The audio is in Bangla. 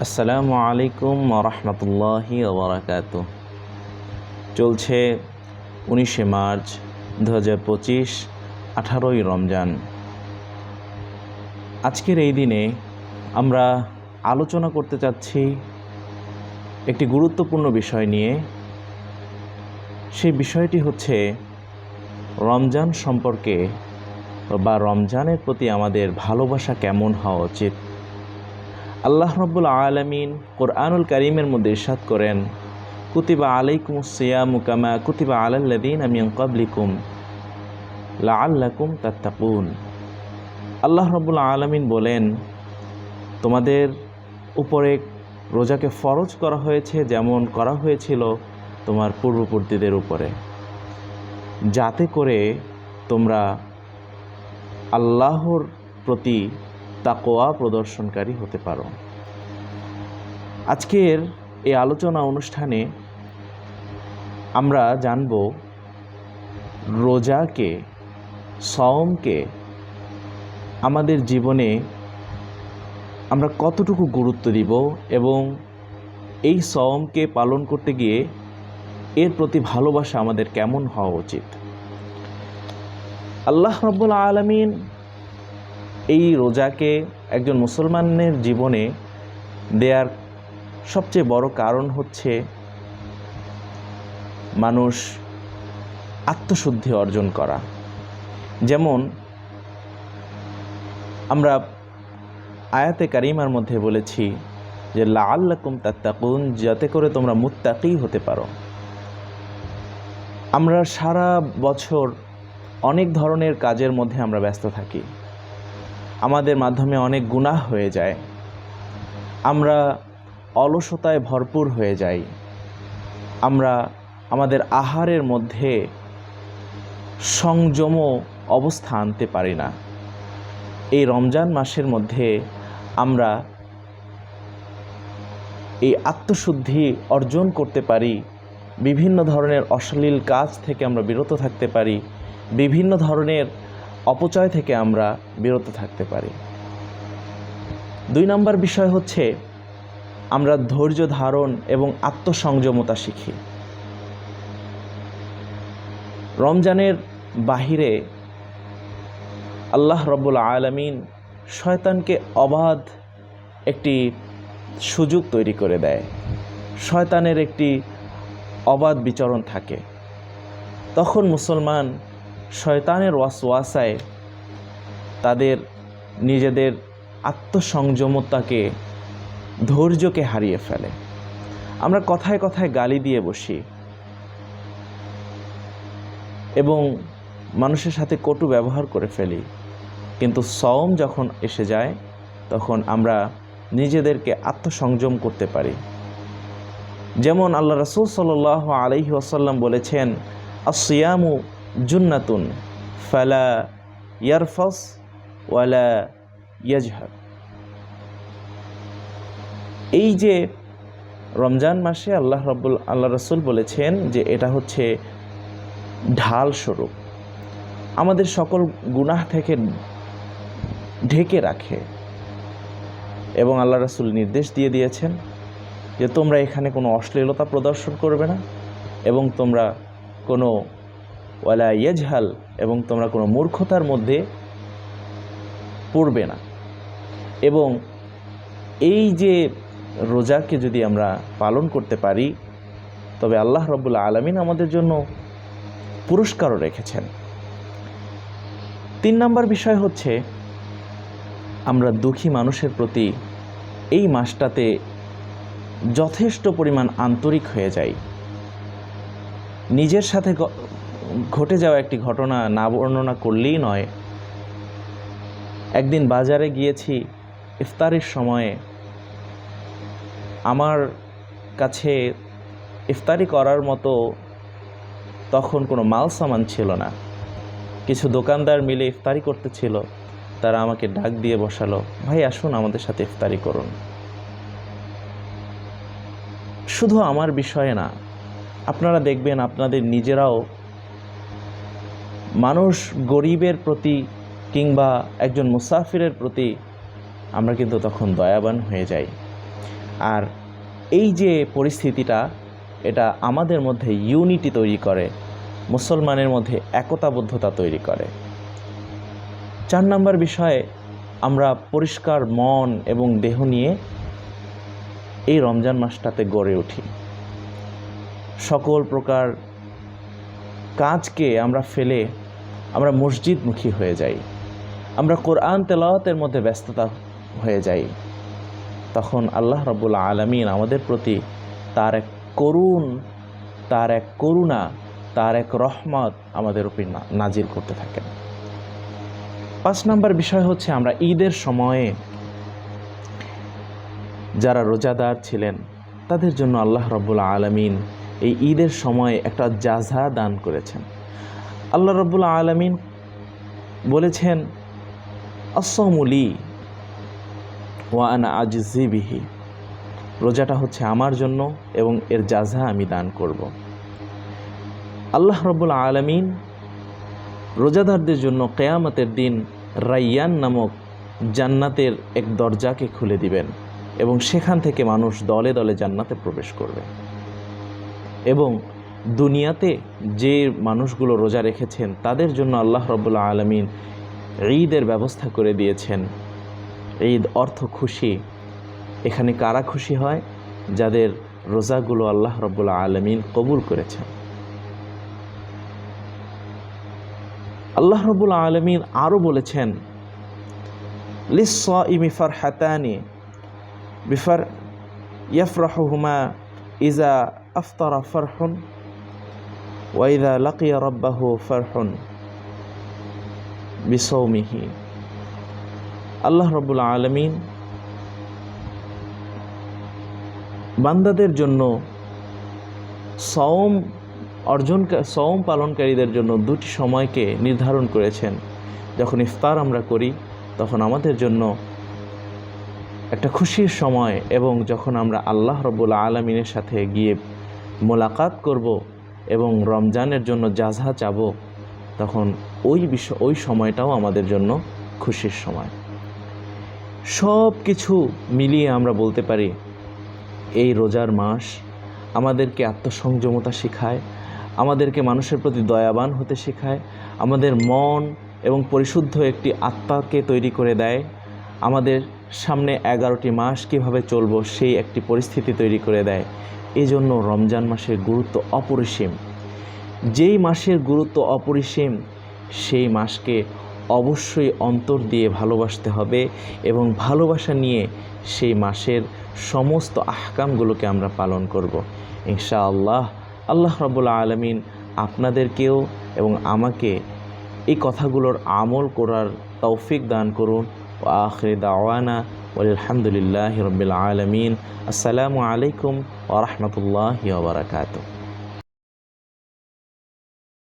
আসসালামু আলাইকুম রহমতুল্লাহি ওবরাকাতুহ। চলছে 19শে মার্চ 2025, 18ই রমজান। আজকের এই দিনে আমরা আলোচনা করতে চাচ্ছি একটি গুরুত্বপূর্ণ বিষয় নিয়ে। সেই বিষয়টি হচ্ছে রমজান সম্পর্কে বা রমজানের প্রতি আমাদের ভালোবাসা কেমন হওয়া উচিত। আল্লাহ রাব্বুল আলামিন কোরআনুল কারীমের মধ্যে ইরশাদ করেন, কুতিবা আলাইকুমুস সিয়ামু কামা কুতিবা আলাল্লাযীনা মিন ক্বাবলিকুম লাআল্লাকুম তাত্তাকুন। আল্লাহ রাব্বুল আলামিন বলেন, তোমাদের উপরে রোজাকে ফরজ করা হয়েছে যেমন করা হয়েছিল তোমার পূর্ববর্তীদের উপরে, যাতে করে তোমরা আল্লাহর প্রতি তাকওয়া প্রদর্শনকারী হতে পারো। আজকের এই আলোচনা অনুষ্ঠানে আমরা জানব রোজাকে, সওমকে আমাদের জীবনে আমরা কতটুকু গুরুত্ব দিব এবং এই সওমকে পালন করতে গিয়ে এর প্রতি ভালোবাসা আমাদের কেমন হওয়া উচিত। আল্লাহ রাব্বুল আলামিন এই রোজাকে একজন মুসলমানের জীবনে দেয়ার সবচেয়ে বড় কারণ হচ্ছে মানুষ আত্মশুদ্ধি অর্জন করা। যেমন আমরা আয়াতে কারিমার মধ্যে বলেছি যে লাআল্লাকুম তাত্তাকুন, যাতে করে তোমরা মুত্তাকি হতে পারো। আমরা সারা বছর অনেক ধরনের কাজের মধ্যে আমরা ব্যস্ত থাকি, আমাদের মাধ্যমে অনেক গুনাহ হয়ে যায়, আমরা অলসতায় ভরপুর হয়ে যাই, আমরা আমাদের আহারের মধ্যে সংযম অবস্থা আনতে পারি না। এই রমজান মাসের মধ্যে আমরা এই আত্মশুদ্ধি অর্জন করতে পারি, বিভিন্ন ধরনের অশ্লীল কাজ থেকে আমরা বিরত থাকতে পারি, বিভিন্ন ধরনের অপচয় থেকে আমরা বিরত থাকতে পারি। 2 নম্বর বিষয় হচ্ছে আমরা ধৈর্য ধারণ এবং আত্মসংযমতা শিখি। রমজানের বাহিরে আল্লাহ রাব্বুল আলামিন শয়তানকে অবাধ একটি সুযোগ তৈরি করে দেয়, শয়তানের একটি অবাধ বিচরণ থাকে। তখন মুসলমান শয়তানের ওয়াসওয়াসায় তাদের নিজেদের আত্মসংযমতাকে, ধৈর্যকে হারিয়ে ফেলে। আমরা কথায় কথায় গালি দিয়ে বসি এবং মানুষের সাথে কটু ব্যবহার করে ফেলি, কিন্তু সওম যখন এসে যায় তখন আমরা নিজেদেরকে আত্মসংযম করতে পারি। যেমন আল্লাহ রাসূল সাল্লাল্লাহু আলাইহি ওয়াসাল্লাম বলেছেন, আস-সিয়ামু জুন্নাতুন ফালা ইয়ারফাস ওয়ালা ইয়াজহার। এই যে রমজান মাসে আল্লাহ রাসূল বলেছেন যে এটা হচ্ছে ঢাল স্বরূপ, আমাদের সকল গুনাহ থেকে ঢেকে রাখে। এবং আল্লাহ রাসূল নির্দেশ দিয়ে দিয়েছেন যে তোমরা এখানে কোনো অশ্লীলতা প্রদর্শন করবে না এবং তোমরা কোনো ওয়ালা ইয়াজহাল এবং তোমরা কোনো মূর্খতার মধ্যে পড়বে না। এবং এই যে রোজাকে যদি আমরা পালন করতে পারি তবে আল্লাহ রাব্বুল আলামিন আমাদের জন্য পুরস্কারও রেখেছেন। 3 নম্বর বিষয় হচ্ছে আমরা দুঃখী মানুষের প্রতি এই মাসটাতে যথেষ্ট পরিমাণ আন্তরিক হয়ে যাই। নিজের সাথে ঘটে যাওয়া একটি ঘটনা না বর্ণনা করলেই নয়। একদিন বাজারে গিয়েছি, ইফতারের সময়ে আমার কাছে ইফতারি করার মতো তখন কোনো মাল সামান ছিল না। কিছু দোকানদার মিলে ইফতারি করতেছিল, তারা আমাকে ডাক দিয়ে বসালো, ভাই আসুন আমাদের সাথে ইফতারি করুন। শুধু আমার বিষয়ে না, আপনারা দেখবেন আপনাদের নিজেরাও মানুষ গরিবের প্রতি কিংবা একজন মুসাফিরের প্রতি আমরা কিন্তু তখন দয়াবান হয়ে যাই। আর এই যে পরিস্থিতিটা, এটা আমাদের মধ্যে ইউনিটি তৈরি করে, মুসলমানের মধ্যে একতাবদ্ধতা তৈরি করে। 4 নম্বর বিষয়ে, আমরা পরিষ্কার মন এবং দেহ নিয়ে এই রমজান মাসটাতে গড়ে উঠি। সকল প্রকার কাজকে আমরা ফেলে আমরা মসজিদমুখী হয়ে যাই, আমরা কোরআন তেলাওয়াতের মধ্যে ব্যস্ততা হয়ে যাই। তখন আল্লাহ রাব্বুল আলামিন আমাদের প্রতি তার এক করুণা, তার এক রহমত আমাদের উপর নাজিল করতে থাকেন। 5 নম্বর বিষয় হচ্ছে, আমরা ঈদের সময়ে যারা রোজাদার ছিলেন তাদের জন্য আল্লাহ রাব্বুল আলামিন এই ঈদের সময় একটা জাযা দান করেছেন। আল্লাহ রাব্বুল আলামিন বলেছেন, আস-সাওমু লি ওয়া আনা আজজি বিহি, রোজাটা হচ্ছে আমার জন্য এবং এর জাযা আমি দান করব। আল্লাহ রাব্বুল আলামিন রোজাদারদের জন্য কিয়ামতের দিন রায়্যান নামক জান্নাতের এক দরজাকে খুলে দিবেন এবং সেখান থেকে মানুষ দলে দলে জান্নাতে প্রবেশ করবে। এবং দুনিয়াতে যে মানুষগুলো রোজা রেখেছেন তাদের জন্য আল্লাহ রাব্বুল আলামিন ঈদের ব্যবস্থা করে দিয়েছেন। ঈদ অর্থ খুশি। এখানে কারা খুশি হয়? যাদের রোজাগুলো আল্লাহ রাব্বুল আলামিন কবুল করেছেন। আল্লাহ রাব্বুল আলামিন আরও বলেছেন, লিস-সাইমি ফারহাতানি ইয়াফরাহুহুমা ইজা আফতারা ফারহুন ওয়া ইজা লাকিয়া রাব্বাহু ফারহুন বিসাওমিহি। আল্লাহ রাব্বুল আলামিন বান্দাদের জন্য সওম পালনকারীদের জন্য 2টি সময়কে নির্ধারণ করেছেন। যখন ইফতার আমরা করি তখন আমাদের জন্য একটা খুশির সময়, এবং যখন আমরা আল্লাহ রাব্বুল আলামিনের সাথে গিয়ে মোলাকাত করব এবং রমজানের জন্য জাযা চাব, তখন ওই সময়টাও আমাদের জন্য খুশির সময়। সব কিছু মিলিয়ে আমরা বলতে পারি এই রোজার মাস আমাদেরকে আত্মসংযমতা শেখায়, আমাদেরকে মানুষের প্রতি দয়াবান হতে শেখায়, আমাদের মন এবং পরিশুদ্ধ একটি আত্মাকে তৈরি করে দেয়, আমাদের সামনে 11টি মাস কীভাবে চলবো সেই একটি পরিস্থিতি তৈরি করে দেয়। এই জন্য রমজান মাসের গুরুত্ব অপরিসীম। যেই মাসের গুরুত্ব অপরিসীম সেই মাসকে অবশ্যই অন্তর দিয়ে ভালোবাসতে হবে এবং ভালোবাসা নিয়ে সেই মাসের সমস্ত আহকামগুলোকে আমরা পালন করব ইনশাআল্লাহ। আল্লাহ রাব্বুল আলামিন আপনাদেরকেও এবং আমাকে এই কথাগুলোর আমল করার তৌফিক দান করুন। ওয়া আখিরু দাওয়ানা আলহামদুলিল্লাহি রাব্বিল আলামিন। আসসালামু আলাইকুম ওয়া রাহমাতুল্লাহি ওয়া বারাকাতুহু।